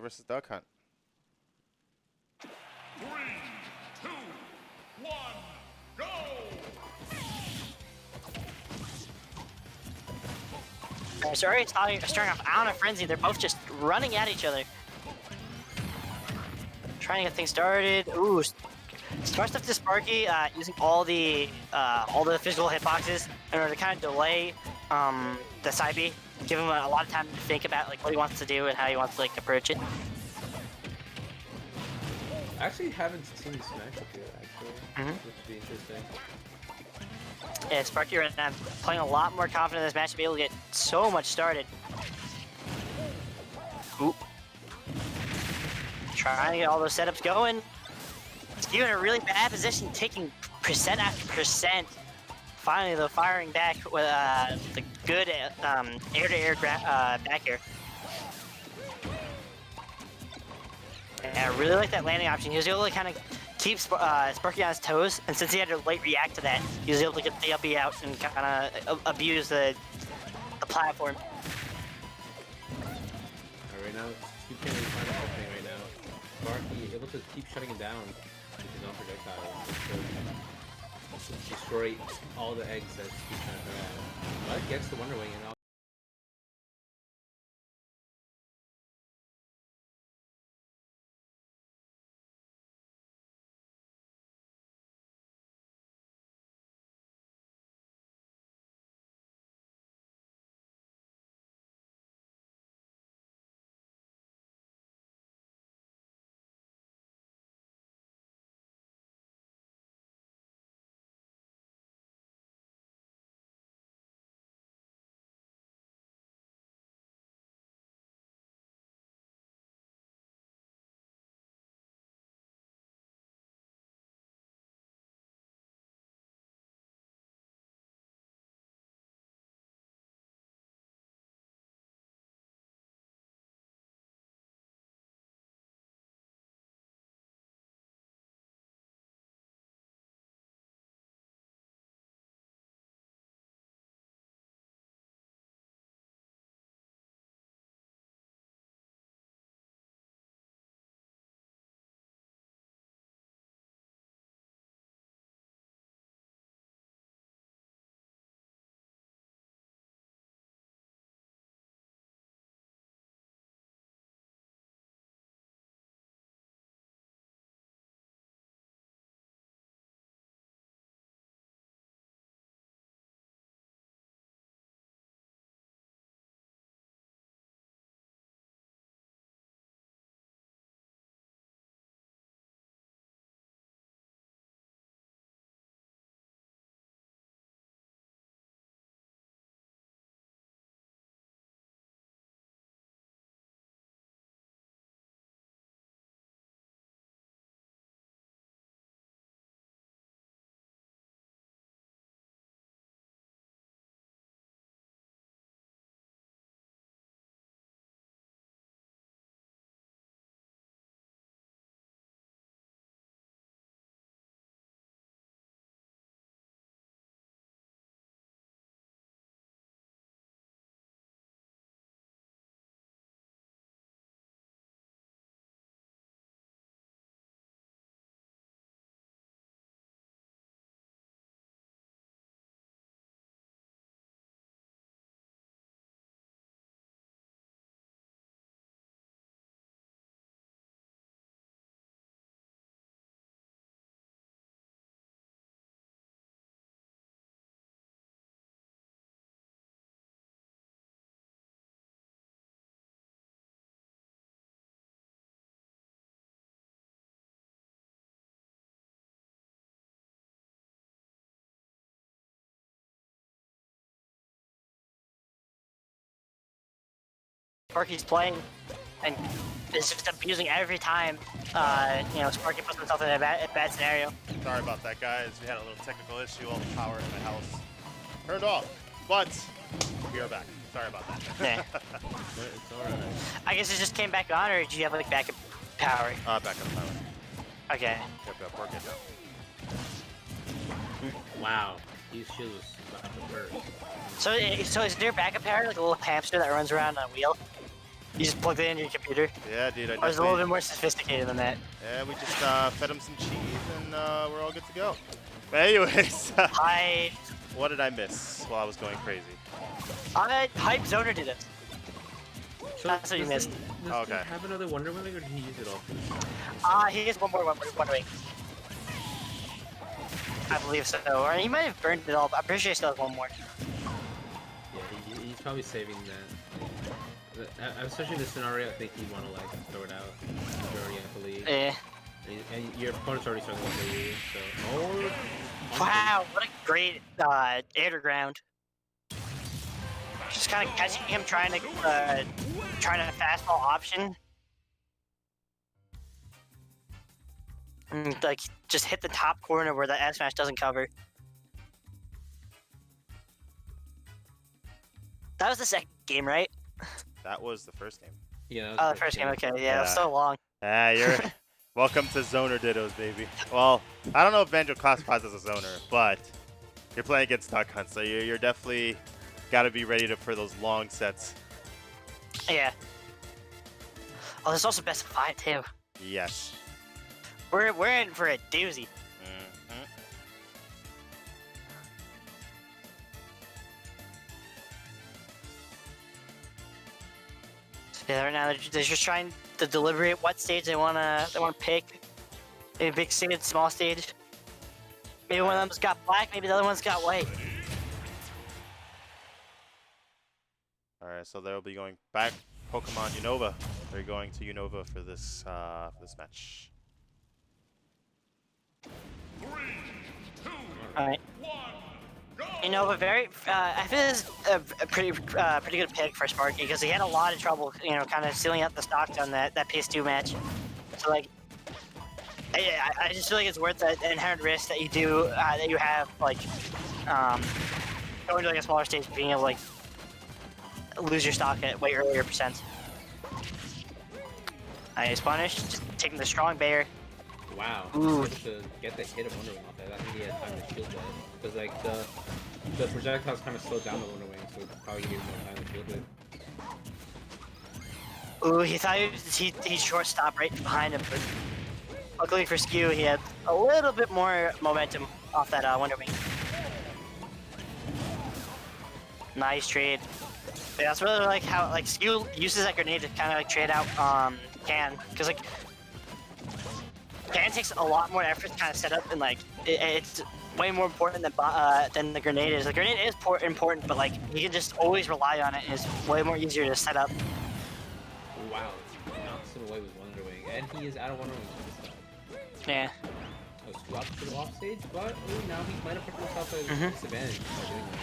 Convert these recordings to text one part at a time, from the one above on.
versus Duck Hunt. 3, 2, 1, go! It's already starting off on a frenzy. They're both just running at each other, trying to get things started. Ooh, smart stuff to Sparky, using all the physical hitboxes in order to kind of delay the side B, give him a lot of time to think about like what he wants to do and how he wants to like approach it. I actually haven't seen this matchup yet, actually. Which would be interesting. Yeah, Sparky right now playing a lot more confident in this match to be able to get so much started. Ooh. Trying to get all those setups going. Skew in a really bad position, taking percent after percent. Finally, though, firing back with the good air-to-air back air. Yeah, I really like that landing option. He was able to kind of keep Sparky on his toes, and since he had to late react to that, he was able to get the up B out and kind of abuse the platform. Right now, Skew can't really find an opening right now. Sparky able to keep shutting him down with his own projectiles. To destroy all the eggs that Skew's trying to throw at him. But gets the Wonder Wing and all. Sparky's playing, and is just abusing every time. You know, Sparky puts himself in a bad scenario. Sorry about that, guys. We had a little technical issue. All the power in my house turned off, but we are back. Sorry about that. Yeah. It's alright. I guess it just came back on, or did you have like backup power? Backup power. Okay. Yep, we're good now. Wow, these shields about to burst. So is there backup power, like a little hamster that runs around on a wheel? You just plugged it into your computer. Yeah, dude. I Or is it a little definitely. bit more sophisticated than that? Yeah, we just fed him some cheese, and we're all good to go. But anyways, I what did I miss while I was going crazy? Hype Zoner did it. So That's what you does missed. He, does Okay. he have another Wonder Wing, or did he use it all? He has one more Wonder Wing. I believe so. Or he might have burned it all, but I'm pretty sure he still has one more. Yeah, he's probably saving that. Especially in this scenario, I think he'd want to like throw it out. Majority, I believe. Yeah. And your opponent's already struggling for you, so. Oh. Wow, what a great air to ground. Just kind of catching him trying to fastball option. And, like, just hit the top corner where the S smash doesn't cover. That was the second game, right? That was the first game. Yeah. Oh, the first game. Okay, yeah, that was so long. Ah, you're welcome to Zoner Dittos, baby. Well, I don't know if Banjo classifies as a Zoner, but you're playing against Duck Hunt, so you're definitely got to be ready for those long sets. Yeah. Oh, there's also best of 5 too. Yes. We're in for a doozy. Mhm. Yeah, right now they're just trying to deliberate what stage they wanna pick. Maybe big stage, small stage. Maybe one of them's got black, maybe the other one's got white. All right, so they'll be going back Pokemon Unova. They're going to Unova for this match. 3, 2, All right. 1, go! You know, but I feel this is a pretty good pick for Sparky because he had a lot of trouble, you know, kind of sealing up the stocks on that PS2 match. So like, I just feel like it's worth the inherent risk that you do that you have like going to like a smaller stage, being able to like lose your stock at way earlier percent. Nice punish, just taking the strong bear. Wow. Ooh. Able to get the hit of Wonder Wing off that. I think he had time to shield that. Because like the projectiles kind of slowed down the Wonder Wing, so he probably needed more time to shield it. Ooh, he thought he short stopped right behind him, but luckily for Skew, he had a little bit more momentum off that Wonder Wing. Nice trade. Yeah, that's really like how like Skew uses that grenade to kind of like trade out Can, because like Can takes a lot more effort to kind of set up, and like it's way more important than the grenade is. The grenade is important, but like you can just always rely on it. It's way more easier to set up. Wow. Knocks him away with Wonder Wing. And he is out of Wonder Wing this time. Yeah. Oh, swap to the off stage, but ooh, now he might have put himself at a disadvantage by doing that.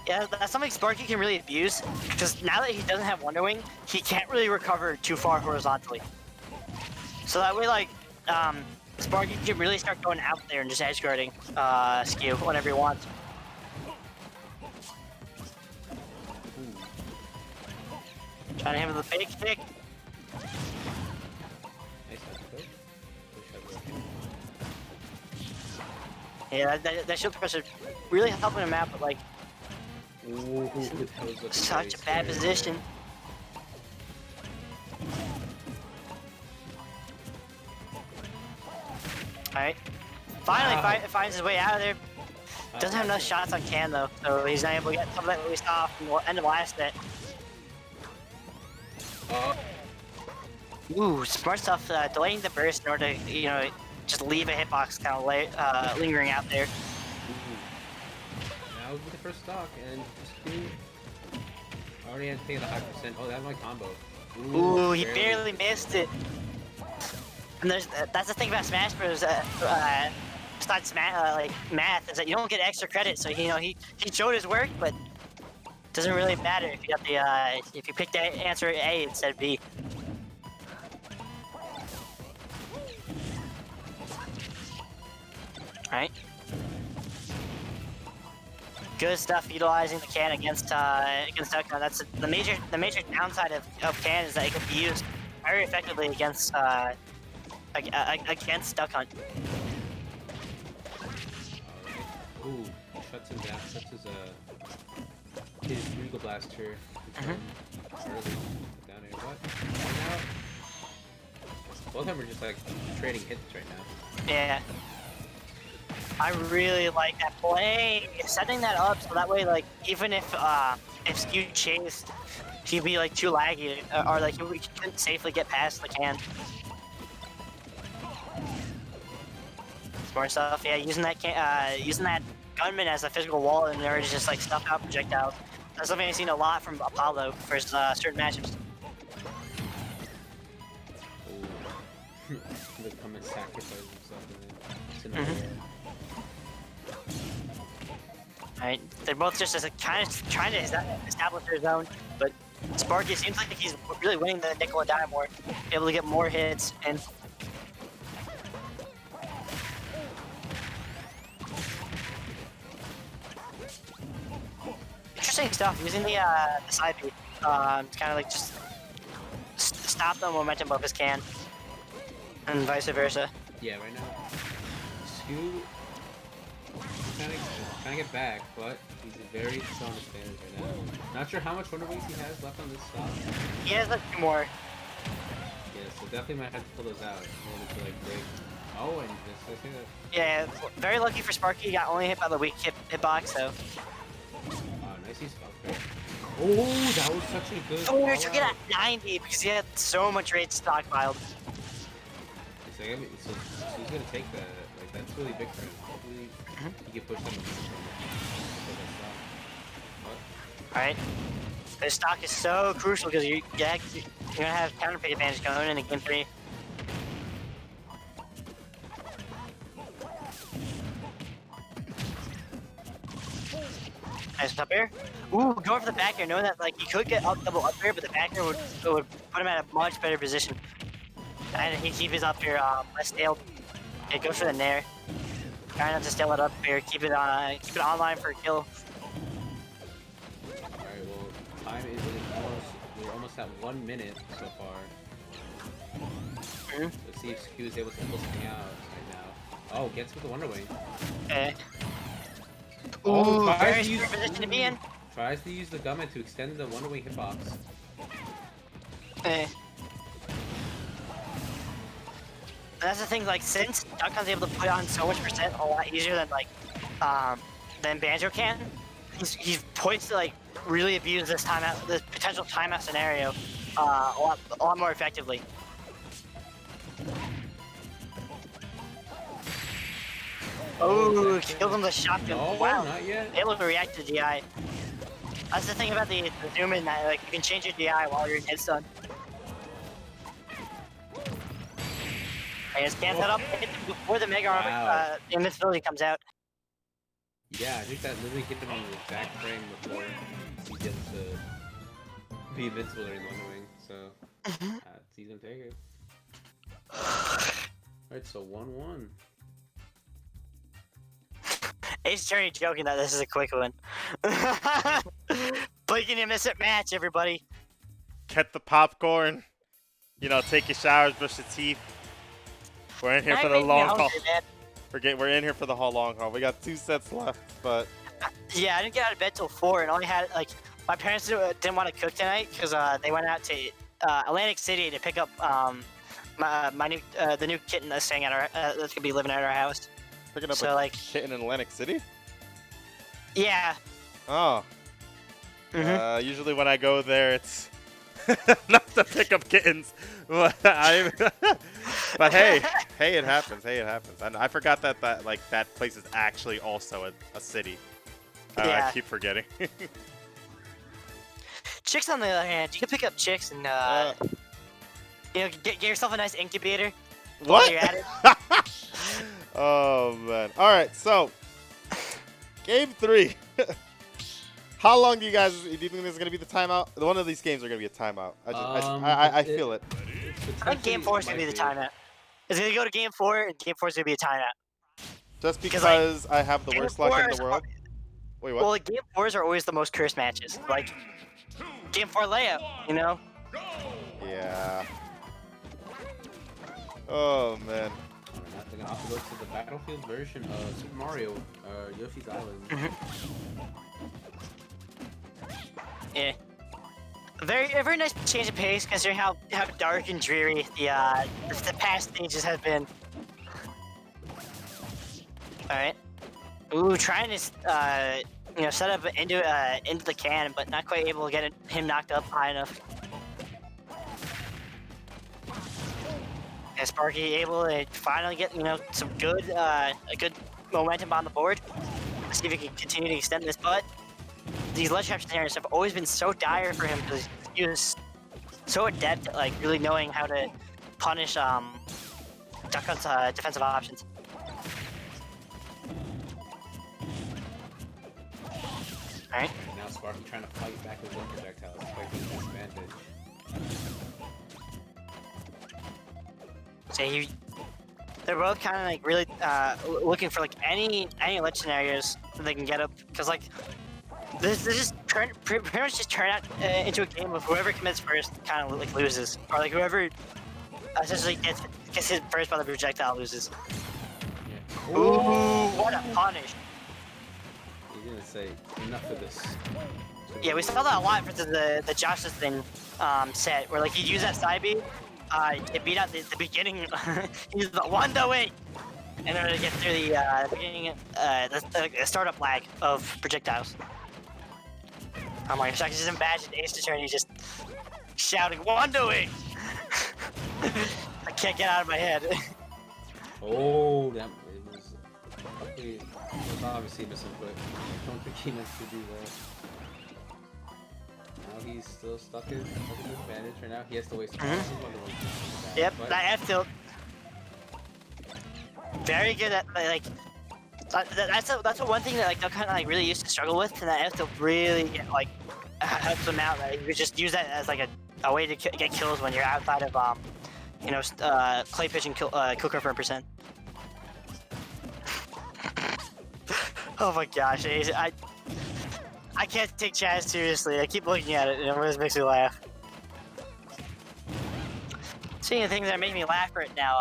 Yeah, that's something Sparky can really abuse, because now that he doesn't have Wonder Wing, he can't really recover too far horizontally. So that way, like, Sparky can really start going out there and just edge guarding Skew whenever he wants. Trying to hit him with a fake kick. Nice output. Yeah, that shield pressure really helping him out, but like, Ooh, that was looking such a very bad scary. position. Alright. Finally finds his way out of there. Doesn't have enough shots on Can though, so he's not able to get some of that released off and we'll end of last set. Ooh, smart stuff, delaying the burst in order to, you know, just leave a hitbox kind of lingering out there. Now with the first stock, and Skew already had taken a high percent. Oh, that's my combo. Ooh, he barely missed it. And that's the thing about Smash Bros. Besides like math, is that you don't get extra credit. So you know he showed his work, but it doesn't really matter if you got the if you picked the answer A instead of B. All right. Good stuff utilizing the Can against Duck Hunt. That's the major downside of Can is that it can be used very effectively against Duck Hunt. Ooh, shuts him down. Shuts his Regal Blaster. Early down Wait, what? Right now? Both of them are just like trading hits right now. Yeah. I really like that play. Setting that up so that way, like, even if Skew chased, he'd be like too laggy, or like he couldn't safely get past the can. Smart stuff. Yeah, using that gunman as a physical wall in there to just like stuff out projectiles. That's something I've seen a lot from Apollo for certain matchups. Ooh. They come and sacrifice himself in it. Right, they're both just kind of trying to establish their zone, but Sparky seems like he's really winning the nickel and dime more, able to get more hits and. Interesting stuff using the side beat to kind of like just stop the momentum of his can, and vice versa. Yeah, right now, Skew trying to get back, but he's a very strong advantage right now. Not sure how much Wonder Wings he has left on this stock. He has like 2 more. Yeah, so definitely might have to pull those out in order to like break. Oh, and just I see that. Yeah, very lucky for Sparky. He got only hit by the weak hitbox, so. Nice use of oh, that was such a good. Oh, he took it at 90 because he had so much rage stockpiled. So he's gonna take that. Like that's really big for him. Hopefully he can push them. Alright. This stock is so crucial because you're gonna have counter pick advantage going into game 3. Nice up air. Ooh, going for the back air, knowing that like he could get up double up air, but the back air would put him at a much better position. And he keep his up air less stale. Okay, go for the nair. Try not to stale it up air, keep it online for a kill. Alright, well, time is we're almost at 1 minute so far. Let's see if Skew is able to pull something out right now. Oh, gets with the Wonder Wing. Okay. Oh, Ooh, very scary position to be in. Tries to use the gunman to extend the Wonder Wing hitbox. Okay. That's the thing, like, since Duckon's able to put on so much percent a lot easier than Banjo can, he's poised to like really abuse this this potential timeout scenario a lot more effectively. Oh, killed him with a shotgun. No, wow, not yet. able to react to DI. That's the thing about the zoom in, that like you can change your DI while you're in hit stun. I just can't set up before the Mega Armor invincibility comes out. Yeah, I think that literally hit him on the back frame before he gets to be invincible during Wonder Wing, so he's gonna take it. Alright, so 1-1. Ace Attorney joking that this is a quick one. Blinking a miss it match, everybody. Get the popcorn. You know, take your showers, brush your teeth. We're in here for the long haul. We're in here for the whole long haul. We got 2 sets left, but yeah, I didn't get out of bed till 4, and only had like my parents didn't want to cook tonight because they went out to Atlantic City to pick up the new kitten that's staying at our that's gonna be living at our house. Picking up so, a kitten in Atlantic City? Yeah. Oh. Usually when I go there, it's not to pick up kittens. But hey, it happens. Hey, it happens. And I forgot that that place is actually also a city. Yeah. I keep forgetting. Chicks, on the other hand, you can pick up chicks and you know, get yourself a nice incubator. What? While you're at it. Oh man! All right, so game 3. How long do you think this is gonna be the timeout? One of these games are gonna be a timeout. I feel it. I think game 4 is gonna be the timeout. It's gonna go to game 4, and game 4 is gonna be a timeout. Just because I have the worst luck in the world. Wait, what? Well, like, game 4s are always the most cursed matches. Like game 4 layout, you know? Yeah. Oh man. They're gonna have to go to the Battlefield version of Super Mario, Yoshi's Island. Yeah. A very nice change of pace considering how dark and dreary the past stages have been. All right. Ooh, trying to set up into the can, but not quite able to get him knocked up high enough. And Sparky able to finally get some good a good momentum on the board. Let's see if he can continue to extend this, but these ledge trap scenarios have always been so dire for him because he was so adept at like really knowing how to punish Duck Hunt's defensive options. All right. Now Sparky trying to fight back with one projectile, quite a disadvantage. So they're both kind of like really looking for like any ledge scenarios that they can get up, because like this just pretty much just turn out into a game of whoever commits first kind of like loses, or like whoever essentially gets hit first by the projectile loses. Yeah. Ooh, what a punish! He's gonna say enough of this. Yeah, we saw that a lot for the Josh's thing set, where like he'd use that side B to beat out the beginning. He's the Wonder-Wing in order to get through the beginning, the startup lag of projectiles. Oh my gosh, I can just imagine Ace Attorney just shouting Wonder-Wing. I can't get out of my head. Oh, that it was obviously missing, but I don't think he meant to do that. Now he's still stuck in advantage right now. He has to waste. Yep, but that F tilt. Very good at like. That's one thing that like they'll kind of like really used to struggle with, and that F tilt really like helps them out. Like, you just use that as like a way to get kills when you're outside of clay pitch and kill confirm percent. Oh my gosh, I can't take Chaz seriously. I keep looking at it and it always makes me laugh. Speaking of things that make me laugh right now,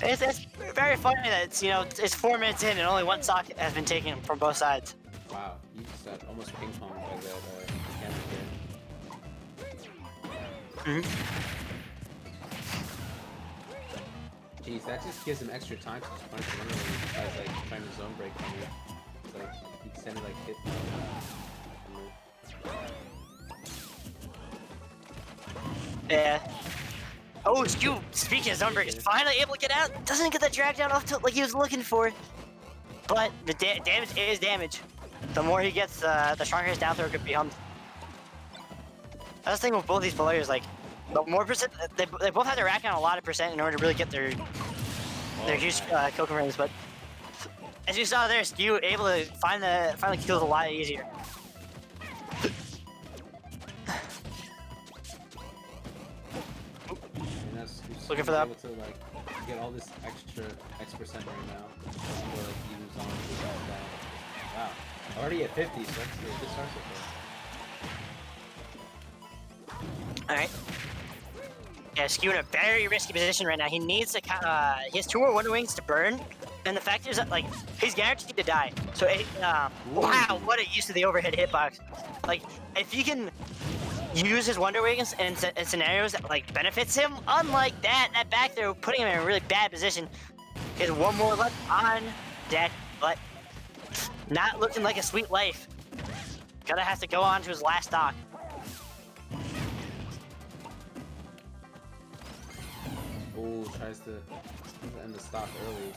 it's very funny that it's 4 minutes in and only one stock has been taken from both sides. wow, you just got almost ping pong by that camera there. Jeez, that just gives him extra time to just punish one of them besides like trying to zone break from you. It's like he extended like hit. Yeah. Oh, Skew, speaking of zone break, is finally able to get out. Doesn't get that drag down off tilt like he was looking for. But the damage is damage. The more he gets, the stronger his down throw could become. That's the thing with both these players, like, the more percent, they both have to rack down a lot of percent in order to really get their huge kill confirms, but as you saw there, Skew able to find the kills a lot easier. Looking for that. Able to like get all this extra X percent right now. Before, like, he moves on to that. Wow, already at 50, so that's a good start so far. All right. Yeah, Skew in a very risky position right now. He needs to he has 2 more Wonder Wings to burn, and the fact is that like he's guaranteed to die. So wow, what a use of the overhead hitbox. Like if he can use his Wonder Wings in scenarios that like benefits him, unlike that back throw, putting him in a really bad position. He has 1 more left on deck, but not looking like a sweet life. Gonna have to go on to his last stock. Oh, tries to end the stock early.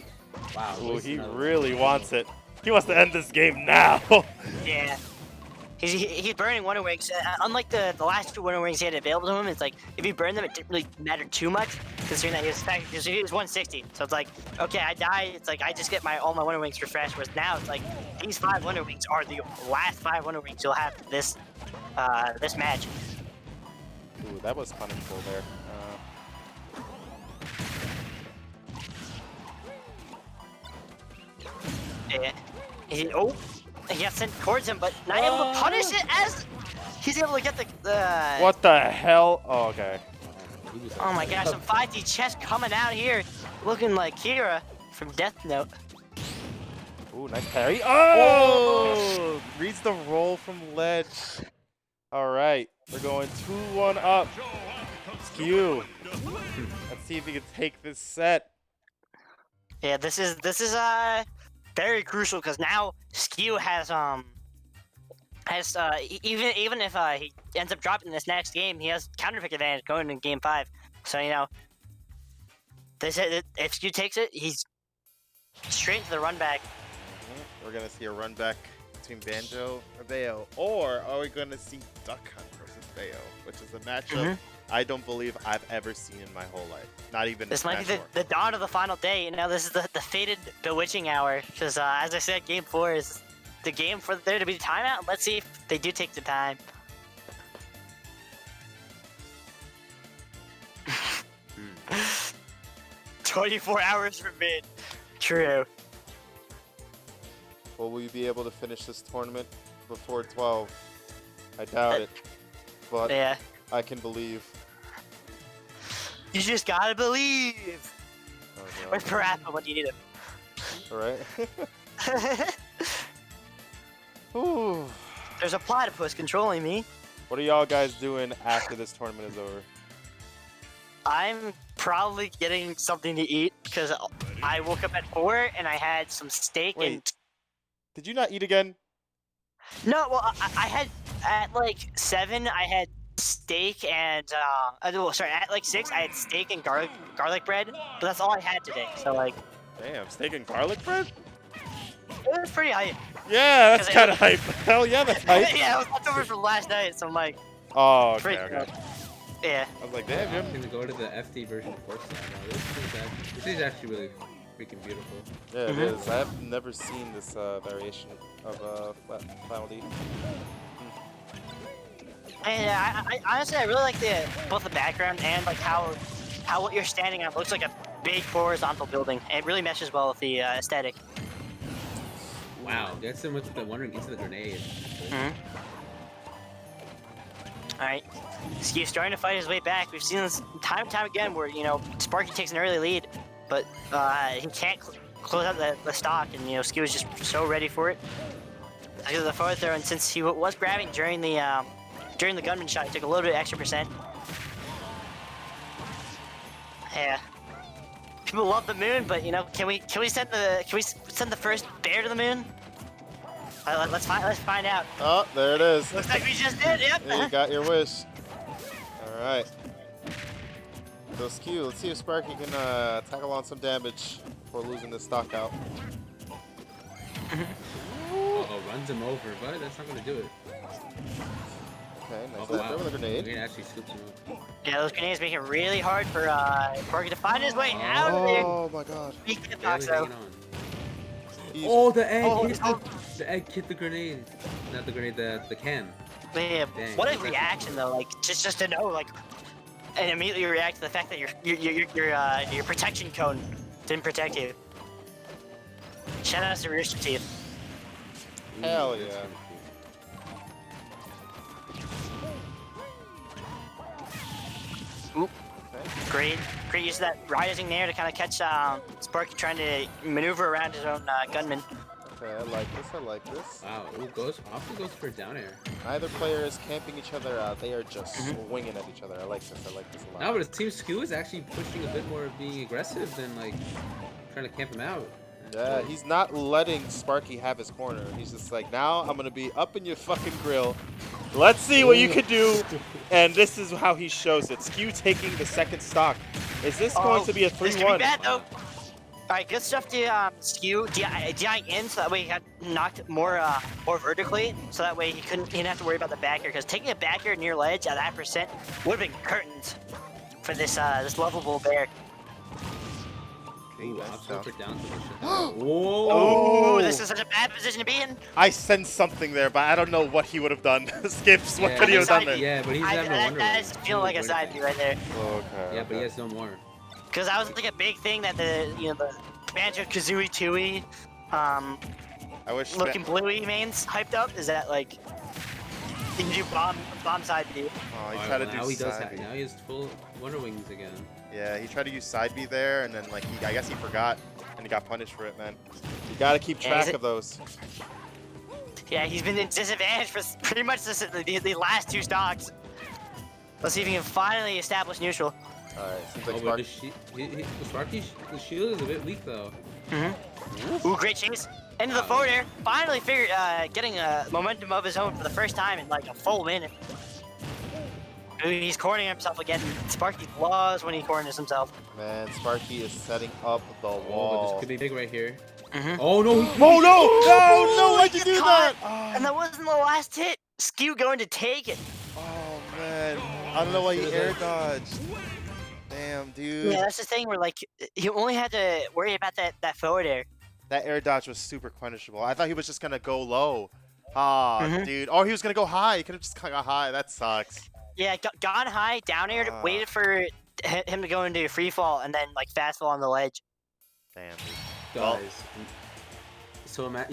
Wow. Ooh, he really wants it. He wants to end this game now. Yeah. He's burning Wonder Wings. Unlike the last 2 Wonder Wings he had available to him, it's like if he burned them, it didn't really matter too much, considering that he was 160. So it's like, okay, I die. It's like I just get all my Wonder Wings refreshed. Whereas now it's like these 5 Wonder Wings are the last 5 Wonder Wings you'll have this this match. Ooh, that was punishable there. Yeah. He got sent towards him, but not able to punish it as he's able to get the. What the hell? Oh, okay. Oh my gosh, some 5D chess coming out here, looking like Kira from Death Note. Ooh, nice parry. Oh! Reads the roll from ledge. All right, we're going 2-1 up. Skew. Let's see if he can take this set. Yeah, this is very crucial because now Skew has even if he ends up dropping this next game, he has counter pick advantage going in game 5. So if Skew takes it, he's straight to the run back. We're gonna see a run back between Banjo or Bayo, or are we gonna see Duck Hunt versus Bayo, which is a matchup I don't believe I've ever seen in my whole life. Not even This might be Smash the dawn of the final day. This is the fated bewitching hour. Because as I said, game 4 is the game for there to be timeout. Let's see if they do take the time. 24 hours from mid. True. Will we be able to finish this tournament before 12? I doubt it, but Yeah. I can believe. You just gotta believe. Oh, Where's Parappa when you need him? All right. Ooh. There's a platypus controlling me. What are y'all guys doing after this tournament is over? I'm probably getting something to eat because I woke up at 4 and I had some steak and. Wait. Did you not eat again? No, well, I had at like 7. I had steak and at like 6 I had steak and garlic bread, but that's all I had today. So like, Damn, steak and garlic bread? it was pretty hype. Yeah, that's 'Cause kind of hype. Hell yeah, that's hype. Yeah, it was leftover from last night, so I'm like, Oh, okay, pretty okay. yeah. I was like, damn, I'm Jim. gonna go to the FD version of Forza now. This is actually really freaking beautiful. Yeah, it is. I've never seen this variation of Final D. And I honestly I really like both the background and like how what you're standing on looks like a big horizontal building. It really meshes well with the aesthetic. Wow, gets him with the wandering into the grenade. Alright. Skew's starting to fight his way back. We've seen this time and time again where, Sparky takes an early lead, but he can't close out the stock, and, Skew is just so ready for it. Because of the forward throw, and since he was grabbing during the gunman shot, he took a little bit extra percent. Yeah. People love the moon, but, can we send the first bear to the moon? Let's find out. Oh, there it is. Looks like we just did. Yep. Yeah, you got your wish. All right. So Skew, let's see if Sparky can tackle on some damage before losing this stock out. Uh-oh, runs him over, but that's not gonna do it. Okay, nice Oh, land there with a grenade. Grenade actually scoops him up. Yeah, those grenades make it really hard for Sparky to find his way out of there. Oh my god. He can Barely though. hanging on. He's- Oh, the egg Oh, hit oh. the egg hit the grenade. Not the grenade, the can. Man, Dang. what a reaction though! Like just to know, like, and immediately react to the fact that your protection cone didn't protect you. Shout out to Rooster Teeth. Hell That's yeah. kinda cool. Oop. Great use of that rising there to kind of catch Sparky trying to maneuver around his own gunman. Okay, I like this. Wow, often goes for down air. Neither player is camping each other out. They are just swinging at each other. I like this a lot. No, but it seems Skew is actually pushing a bit more of being aggressive than like trying to camp him out. Yeah, he's not letting Sparky have his corner. He's just like, now I'm going to be up in your fucking grill. Let's see what you can do. And this is how he shows it. Skew taking the second stock. Is this going to be a 3-1? This could be bad though. Alright, good stuff to Skew DIing in so that way he got knocked more vertically, so that way he didn't have to worry about the back air, because taking a back air near ledge at that percent would have been curtains for this lovable bear. Okay, nice Option down. for down position. Oh. Oh, this is such a bad position to be in. I sensed something there, but I don't know what he would have done. Skips, what could he have done there? Yeah, but he's having a wonder. That is feeling like a side view right there. Okay. Yeah, but he has no more. Because that was like a big thing that the Banjo Kazooie Tooie, I wish looking bluey mains hyped up. Is that like you can do bomb side view? Oh, he Alright, tried to well, do now he does side have, B. now he has full Wonder Wings again. Yeah, he tried to use side B there, and then like I guess he forgot, and he got punished for it, man. You gotta keep Yeah, track of those. Yeah, he's been in disadvantage for pretty much the last 2 stocks. Let's see if he can finally establish neutral. Alright, seems like Oh, Spark. but Sparky's shield is a bit weak though. Ooh, great chase. Into the forward air. Finally getting a momentum of his own for the first time in like a full minute. Ooh, he's cornering himself again. Sparky loves when he corners himself. Man, Sparky is setting up the Oh, but wall. this could be big right here. Mhm. Oh no! Oh no! No! Why'd you do Caught. that? And that wasn't the last hit. Skew going to take it. Oh man, I don't know why he air dodged. Damn, dude. Yeah, that's the thing where like he only had to worry about that forward air. That air dodge was super punishable. I thought he was just gonna go low. Ah, Mhm. dude. Or he was gonna go high. He could have just got high. That sucks. Yeah, gone high, down air, waited for him to go into free fall, and then like fast fall on the ledge. Damn, dude. Well, Guys, so you know.